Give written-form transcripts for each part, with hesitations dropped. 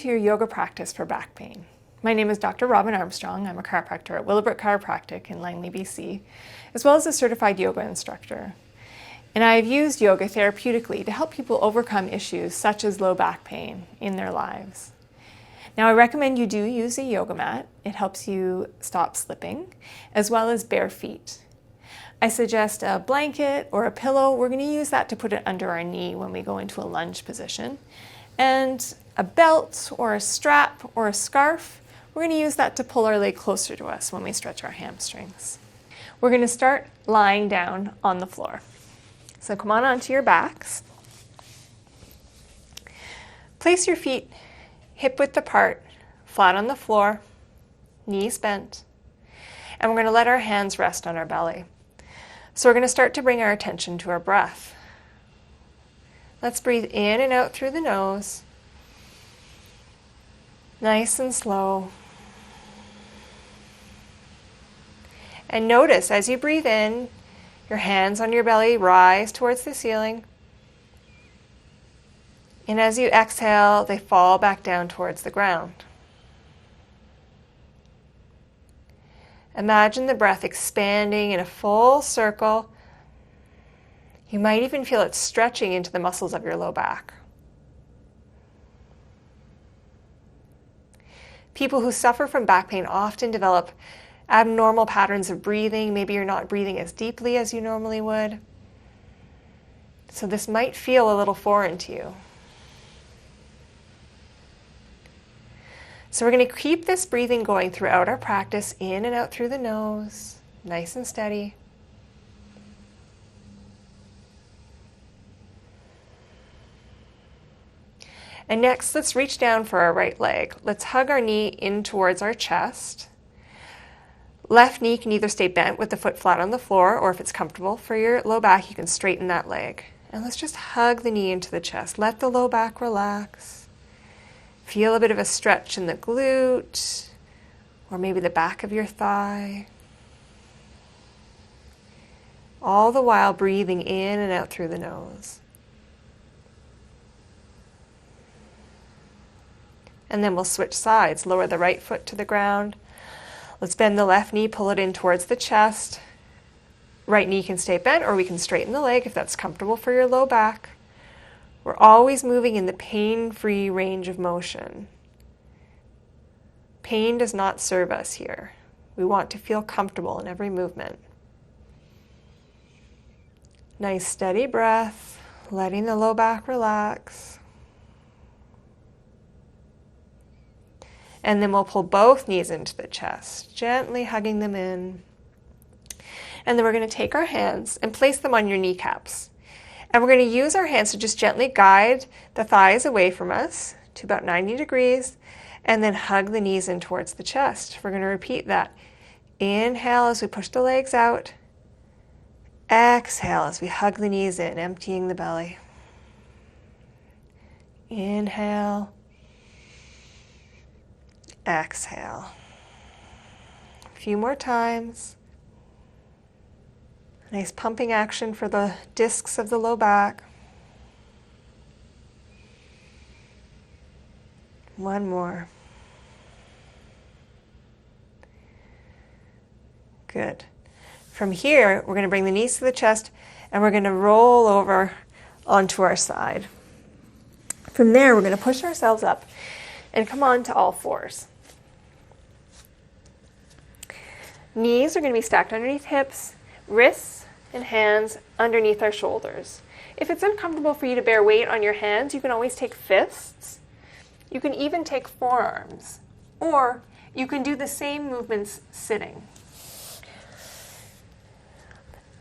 To your yoga practice for back pain. My name is Dr. Robin Armstrong. I'm a chiropractor at Willowbrook Chiropractic in Langley, BC, as well as a certified yoga instructor. And I've used yoga therapeutically to help people overcome issues such as low back pain in their lives. Now, I recommend you do use a yoga mat. It helps you stop slipping, as well as bare feet. I suggest a blanket or a pillow. We're going to use that to put it under our knee when we go into a lunge position. And a belt or a strap or a scarf, we're going to use that to pull our leg closer to us when we stretch our hamstrings. We're going to start lying down on the floor. So come on onto your backs. Place your feet hip width apart, flat on the floor, knees bent. And we're going to let our hands rest on our belly. So we're going to start to bring our attention to our breath. Let's breathe in and out through the nose. Nice and slow. And notice as you breathe in, your hands on your belly rise towards the ceiling. And as you exhale, they fall back down towards the ground. Imagine the breath expanding in a full circle. You might even feel it stretching into the muscles of your low back. People who suffer from back pain often develop abnormal patterns of breathing. Maybe you're not breathing as deeply as you normally would. So this might feel a little foreign to you. So we're going to keep this breathing going throughout our practice, in and out through the nose, nice and steady. And next, let's reach down for our right leg. Let's hug our knee in towards our chest. Left knee can either stay bent with the foot flat on the floor, or if it's comfortable for your low back, you can straighten that leg. And let's just hug the knee into the chest. Let the low back relax. Feel a bit of a stretch in the glute, or maybe the back of your thigh. All the while breathing in and out through the nose. And then we'll switch sides. Lower the right foot to the ground. Let's bend the left knee, pull it in towards the chest. Right knee can stay bent, or we can straighten the leg if that's comfortable for your low back. We're always moving in the pain-free range of motion. Pain does not serve us here. We want to feel comfortable in every movement. Nice steady breath, letting the low back relax. And then we'll pull both knees into the chest, gently hugging them in. And then we're going to take our hands and place them on your kneecaps. And we're going to use our hands to just gently guide the thighs away from us to about 90 degrees, and then hug the knees in towards the chest. We're going to repeat that. Inhale as we push the legs out. Exhale as we hug the knees in, emptying the belly. Inhale. Exhale. A few more times. Nice pumping action for the discs of the low back. One more. Good. From here, we're going to bring the knees to the chest, and we're going to roll over onto our side. From there, we're going to push ourselves up and come on to all fours. Knees are going to be stacked underneath hips, wrists and hands underneath our shoulders. If it's uncomfortable for you to bear weight on your hands, you can always take fists. You can even take forearms, or you can do the same movements sitting.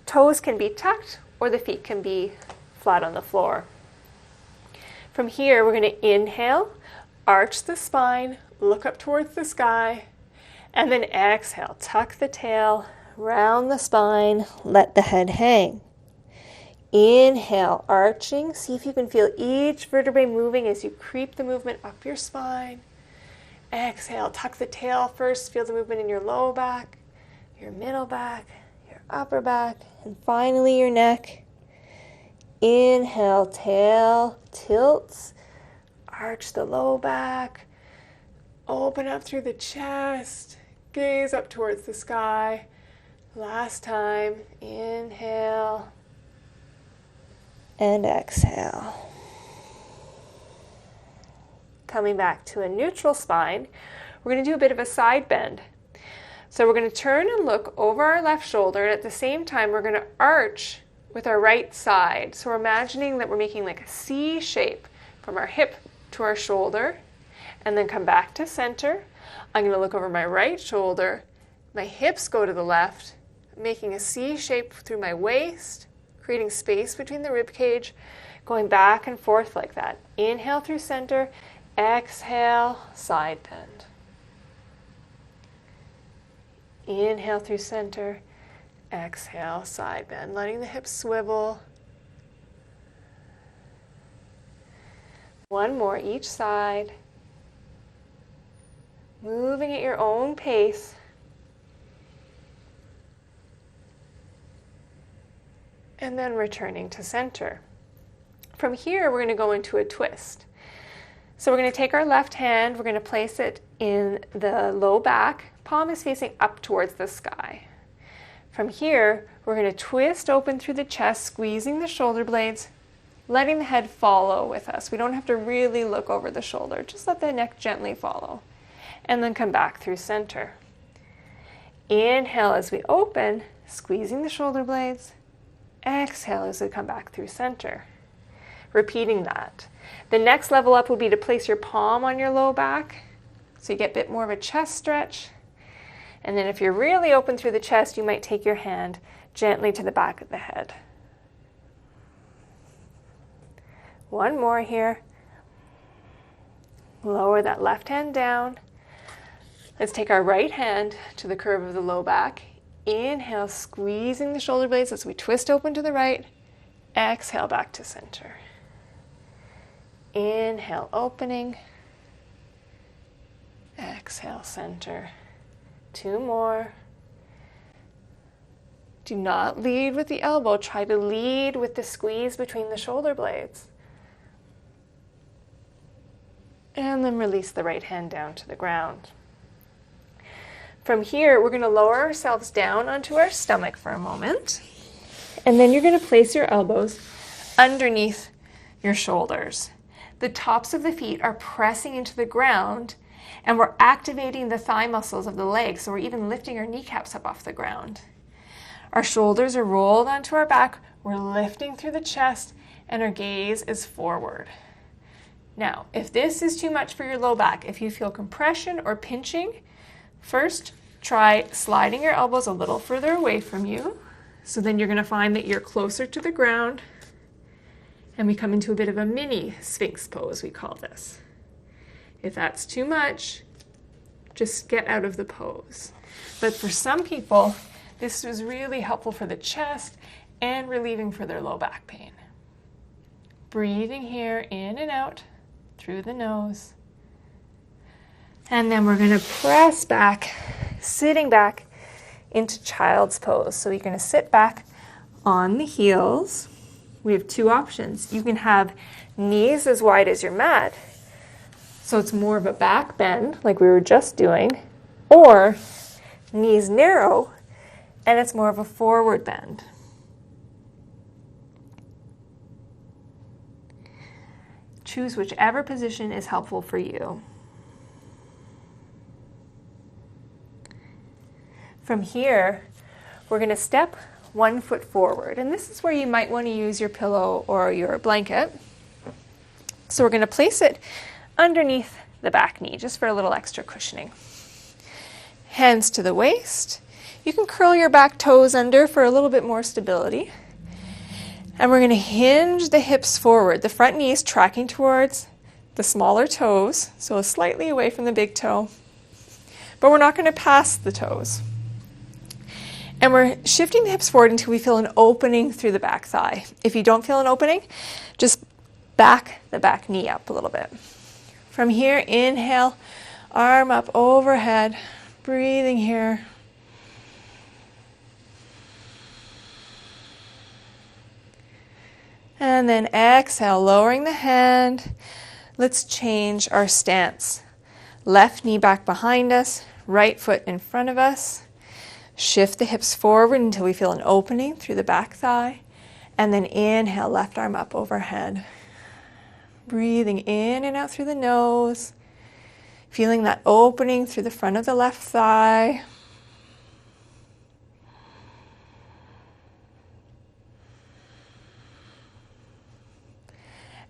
Toes can be tucked, or the feet can be flat on the floor. From here, we're going to inhale, arch the spine, look up towards the sky, and then exhale, tuck the tail, round the spine, let the head hang. Inhale, arching. See if you can feel each vertebrae moving as you creep the movement up your spine. Exhale, tuck the tail first. Feel the movement in your low back, your middle back, your upper back, and finally your neck. Inhale, tail tilts. Arch the low back. Open up through the chest. Gaze up towards the sky. Last time. Inhale. And exhale. Coming back to a neutral spine, we're going to do a bit of a side bend. So we're going to turn and look over our left shoulder, and at the same time we're going to arch with our right side. So we're imagining that we're making like a C shape from our hip to our shoulder, and then come back to center. I'm going to look over my right shoulder, my hips go to the left, making a C shape through my waist, creating space between the rib cage, going back and forth like that. Inhale through center, exhale, side bend. Inhale through center, exhale, side bend, letting the hips swivel. One more each side. Moving at your own pace. And then returning to center. From here, we're going to go into a twist. So we're going to take our left hand, we're going to place it in the low back. Palm is facing up towards the sky. From here, we're going to twist open through the chest, squeezing the shoulder blades, letting the head follow with us. We don't have to really look over the shoulder, just let the neck gently follow. And then come back through center. Inhale as we open, squeezing the shoulder blades. Exhale as we come back through center. Repeating that. The next level up would be to place your palm on your low back, so you get a bit more of a chest stretch. And then if you're really open through the chest, you might take your hand gently to the back of the head. One more here. Lower that left hand down. Let's take our right hand to the curve of the low back. Inhale, squeezing the shoulder blades as we twist open to the right. Exhale, back to center. Inhale, opening. Exhale, center. Two more. Do not lead with the elbow. Try to lead with the squeeze between the shoulder blades. And then release the right hand down to the ground. From here, we're going to lower ourselves down onto our stomach for a moment. And then you're going to place your elbows underneath your shoulders. The tops of the feet are pressing into the ground, and we're activating the thigh muscles of the legs, so we're even lifting our kneecaps up off the ground. Our shoulders are rolled onto our back, we're lifting through the chest, and our gaze is forward. Now, if this is too much for your low back, if you feel compression or pinching, first try sliding your elbows a little further away from you. So then you're going to find that you're closer to the ground, and we come into a bit of a mini Sphinx pose, we call this. If that's too much, just get out of the pose. But for some people, this was really helpful for the chest and relieving for their low back pain. Breathing here in and out through the nose. And then we're going to press back, sitting back into child's pose. So you're going to sit back on the heels. We have two options. You can have knees as wide as your mat, so it's more of a back bend like we were just doing, or knees narrow and it's more of a forward bend. Choose whichever position is helpful for you. From here, we're going to step 1 foot forward, and this is where you might want to use your pillow or your blanket. So we're going to place it underneath the back knee, just for a little extra cushioning. Hands to the waist. You can curl your back toes under for a little bit more stability. And we're going to hinge the hips forward, the front knees tracking towards the smaller toes, so slightly away from the big toe. But we're not going to pass the toes. And we're shifting the hips forward until we feel an opening through the back thigh. If you don't feel an opening, just back the back knee up a little bit. From here, inhale, arm up overhead, breathing here. And then exhale, lowering the hand. Let's change our stance. Left knee back behind us, right foot in front of us. Shift the hips forward until we feel an opening through the back thigh. And then inhale, left arm up overhead. Breathing in and out through the nose. Feeling that opening through the front of the left thigh.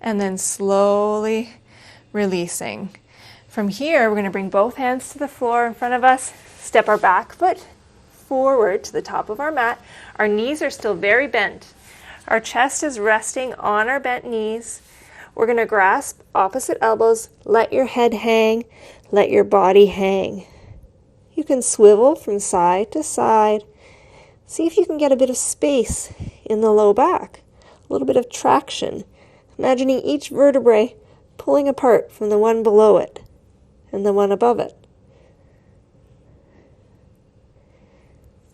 And then slowly releasing. From here, we're going to bring both hands to the floor in front of us. Step our back foot forward to the top of our mat. Our knees are still very bent. Our chest is resting on our bent knees. We're going to grasp opposite elbows. Let your head hang. Let your body hang. You can swivel from side to side. See if you can get a bit of space in the low back. A little bit of traction. Imagining each vertebrae pulling apart from the one below it and the one above it.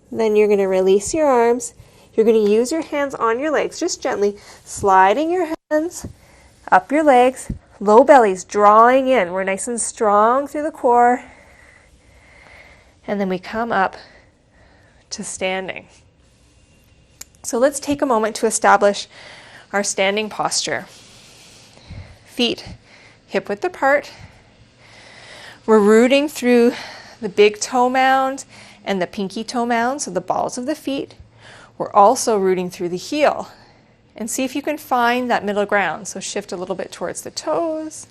Then you're going to release your arms. You're going to use your hands on your legs, just gently sliding your hands up your legs. Low bellies drawing in. We're nice and strong through the core. And then we come up to standing. So let's take a moment to establish our standing posture. Feet hip width apart. We're rooting through the big toe mound and the pinky toe mound, so the balls of the feet. We're also rooting through the heel. And see if you can find that middle ground. So shift a little bit towards the toes,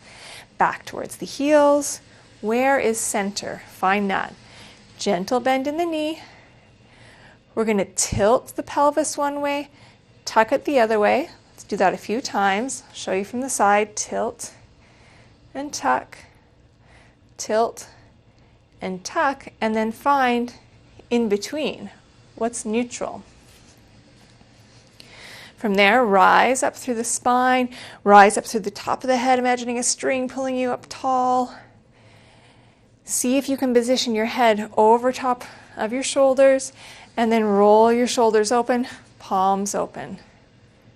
back towards the heels. Where is center? Find that. Gentle bend in the knee. We're going to tilt the pelvis one way, tuck it the other way. Let's do that a few times. I'll show you from the side. Tilt and tuck, tilt and tuck, and then find in between. What's neutral? From there, rise up through the spine, rise up through the top of the head, imagining a string pulling you up tall. See if you can position your head over top of your shoulders, and then roll your shoulders open, palms open.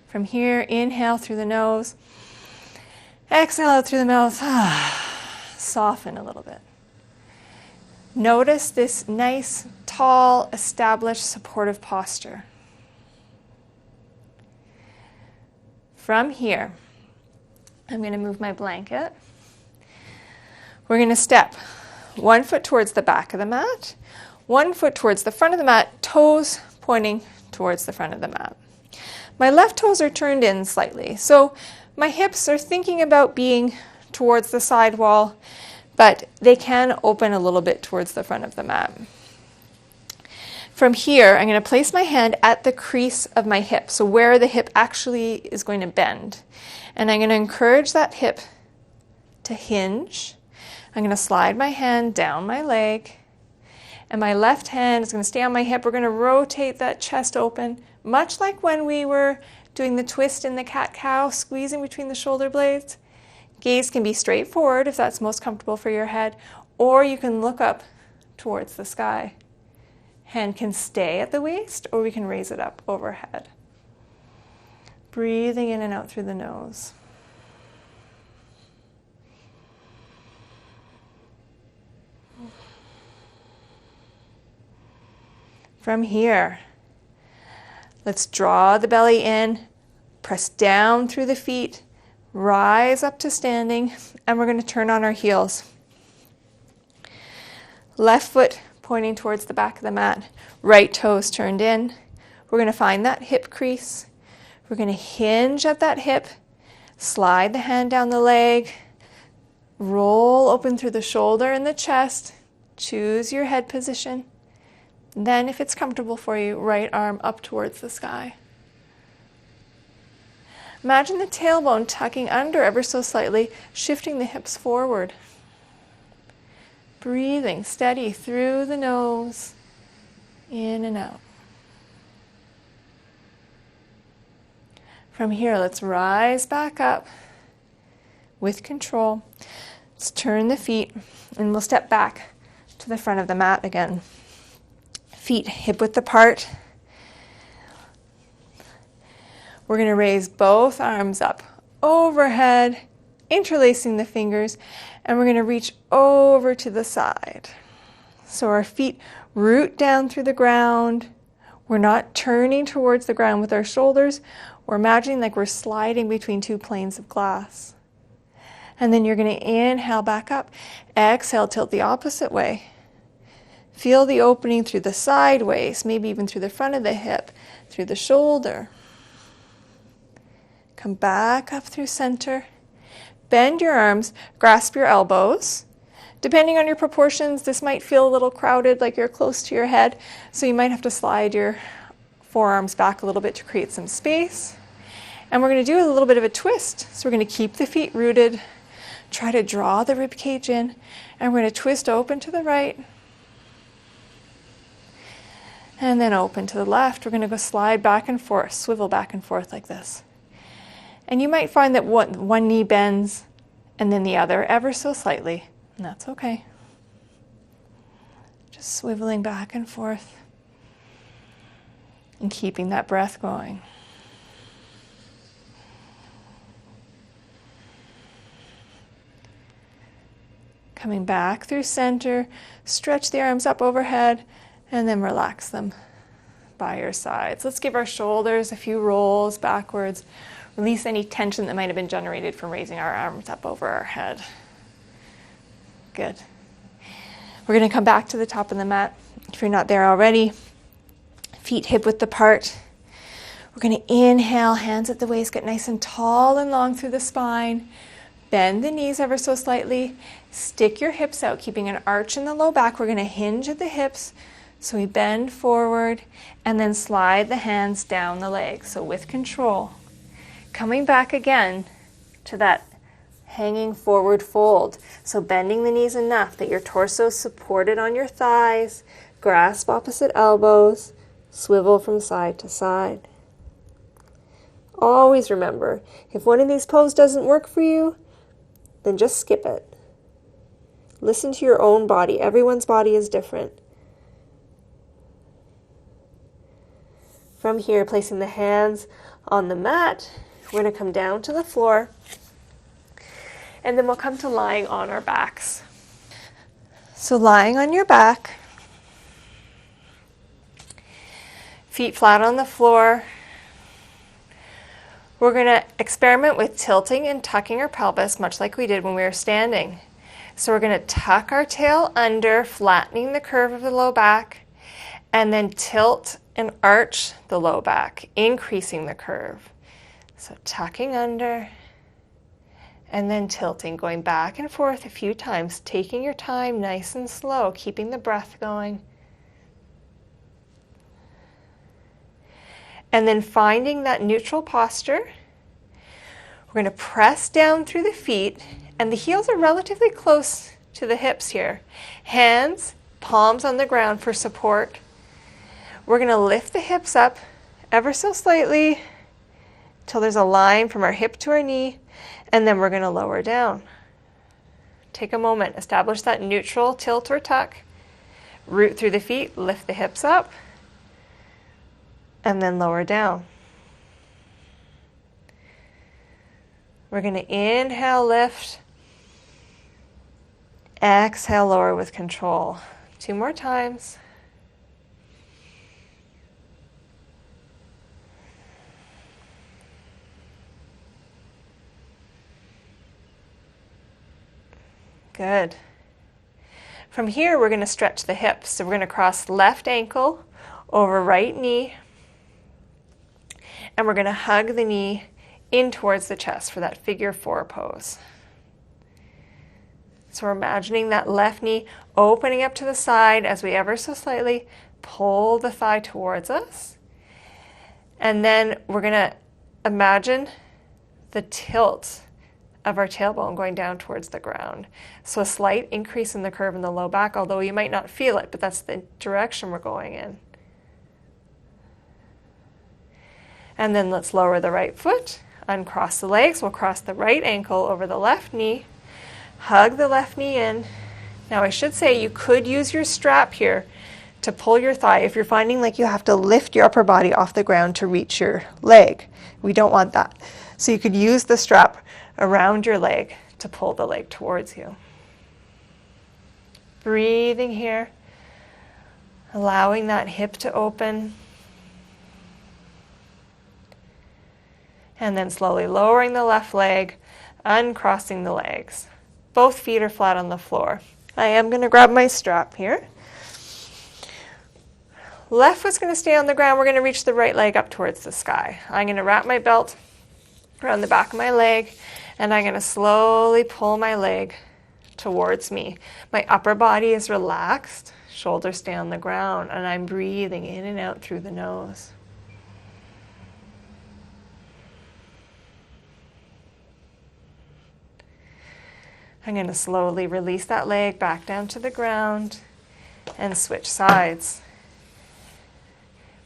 From here, inhale through the nose, exhale out through the mouth, soften a little bit. Notice this nice, tall, established, supportive posture. From here, I'm going to move my blanket. We're going to step 1 foot towards the back of the mat, 1 foot towards the front of the mat, toes pointing towards the front of the mat. My left toes are turned in slightly, so my hips are thinking about being towards the side wall, but they can open a little bit towards the front of the mat. From here, I'm going to place my hand at the crease of my hip, so where the hip actually is going to bend. And I'm going to encourage that hip to hinge. I'm going to slide my hand down my leg, and my left hand is going to stay on my hip. We're going to rotate that chest open, much like when we were doing the twist in the cat-cow, squeezing between the shoulder blades. Gaze can be straight forward if that's most comfortable for your head, or you can look up towards the sky. Hand can stay at the waist, or we can raise it up overhead. Breathing in and out through the nose. From here, let's draw the belly in, press down through the feet, rise up to standing, and we're going to turn on our heels. Left foot pointing towards the back of the mat, right toes turned in. We're going to find that hip crease. We're going to hinge at that hip, slide the hand down the leg, roll open through the shoulder and the chest, choose your head position. Then, if it's comfortable for you, right arm up towards the sky. Imagine the tailbone tucking under ever so slightly, shifting the hips forward. Breathing steady through the nose, in and out. From here, let's rise back up with control. Let's turn the feet, and we'll step back to the front of the mat again. Feet hip width apart. We're going to raise both arms up overhead, interlacing the fingers, And we're going to reach over to the side. So our feet root down through the ground. We're not turning towards the ground with our shoulders. We're imagining like we're sliding between two planes of glass. And then you're going to inhale back up. Exhale, tilt the opposite way. Feel the opening through the sideways, maybe even through the front of the hip, through the shoulder. Come back up through center. Bend your arms, grasp your elbows. Depending on your proportions, this might feel a little crowded, like you're close to your head, so you might have to slide your forearms back a little bit to create some space. And we're going to do a little bit of a twist. So we're going to keep the feet rooted, try to draw the rib cage in, and we're going to twist open to the right, and then open to the left. We're going to go slide back and forth, swivel back and forth like this. And you might find that one knee bends and then the other ever so slightly, and that's okay. Just swiveling back and forth and keeping that breath going. Coming back through center, stretch the arms up overhead, and then relax them by your sides. Let's give our shoulders a few rolls backwards. Release any tension that might have been generated from raising our arms up over our head. Good. We're going to come back to the top of the mat. If you're not there already, feet hip width apart. We're going to inhale, hands at the waist, get nice and tall and long through the spine. Bend the knees ever so slightly. Stick your hips out, keeping an arch in the low back. We're going to hinge at the hips. So we bend forward and then slide the hands down the legs. So with control. Coming back again to that hanging forward fold. So bending the knees enough that your torso is supported on your thighs. Grasp opposite elbows. Swivel from side to side. Always remember, if one of these poses doesn't work for you, then just skip it. Listen to your own body. Everyone's body is different. From here, placing the hands on the mat, we're going to come down to the floor, and then we'll come to lying on our backs. So lying on your back, feet flat on the floor. We're going to experiment with tilting and tucking our pelvis, much like we did when we were standing. So we're going to tuck our tail under, flattening the curve of the low back, and then tilt and arch the low back, increasing the curve. So tucking under, and then tilting, going back and forth a few times, taking your time nice and slow, keeping the breath going. And then finding that neutral posture. We're going to press down through the feet, and the heels are relatively close to the hips here. Hands, palms on the ground for support. We're going to lift the hips up ever so slightly till there's a line from our hip to our knee, and then we're going to lower down. Take a moment, establish that neutral tilt or tuck. Root through the feet, lift the hips up, and then lower down. We're going to inhale, lift. Exhale, lower with control. 2 more times. Good. From here, we're going to stretch the hips. So we're going to cross left ankle over right knee. And we're going to hug the knee in towards the chest for that figure 4 pose. So we're imagining that left knee opening up to the side as we ever so slightly pull the thigh towards us. And then we're going to imagine the tilt of our tailbone going down towards the ground. So a slight increase in the curve in the low back, although you might not feel it, but that's the direction we're going in. And then let's lower the right foot, uncross the legs. We'll cross the right ankle over the left knee, hug the left knee in. Now I should say you could use your strap here to pull your thigh if you're finding like you have to lift your upper body off the ground to reach your leg. We don't want that. So you could use the strap around your leg to pull the leg towards you. Breathing here, allowing that hip to open. And then slowly lowering the left leg, uncrossing the legs. Both feet are flat on the floor. I am going to grab my strap here. Left foot's going to stay on the ground. We're going to reach the right leg up towards the sky. I'm going to wrap my belt around the back of my leg, and I'm going to slowly pull my leg towards me. My upper body is relaxed, shoulders stay on the ground, and I'm breathing in and out through the nose. I'm going to slowly release that leg back down to the ground and switch sides.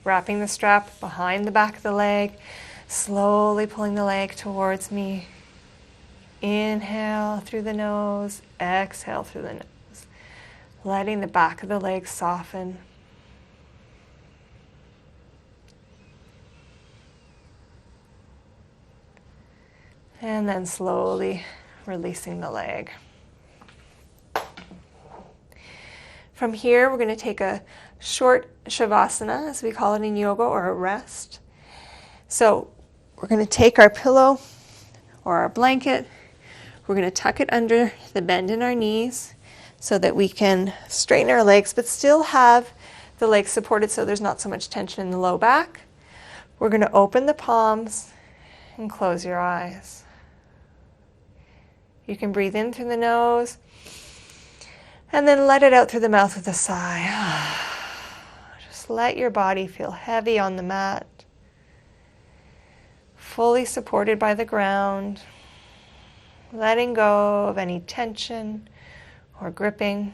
Wrapping the strap behind the back of the leg, slowly pulling the leg towards me. Inhale through the nose, exhale through the nose. Letting the back of the leg soften. And then slowly releasing the leg. From here, we're going to take a short shavasana, as we call it in yoga, or a rest. So we're going to take our pillow or our blanket. We're going to tuck it under the bend in our knees so that we can straighten our legs, but still have the legs supported so there's not so much tension in the low back. We're going to open the palms and close your eyes. You can breathe in through the nose and then let it out through the mouth with a sigh. Just let your body feel heavy on the mat, fully supported by the ground, letting go of any tension or gripping.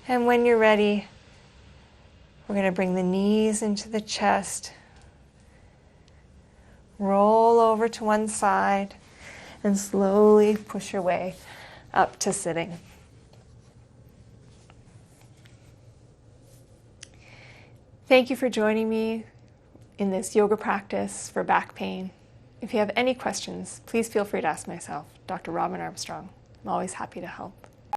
And when you're ready, we're going to bring the knees into the chest, roll over to one side, and slowly push your way up to sitting. Thank you for joining me in this yoga practice for back pain. If you have any questions, please feel free to ask myself, Dr. Robin Armstrong. I'm always happy to help.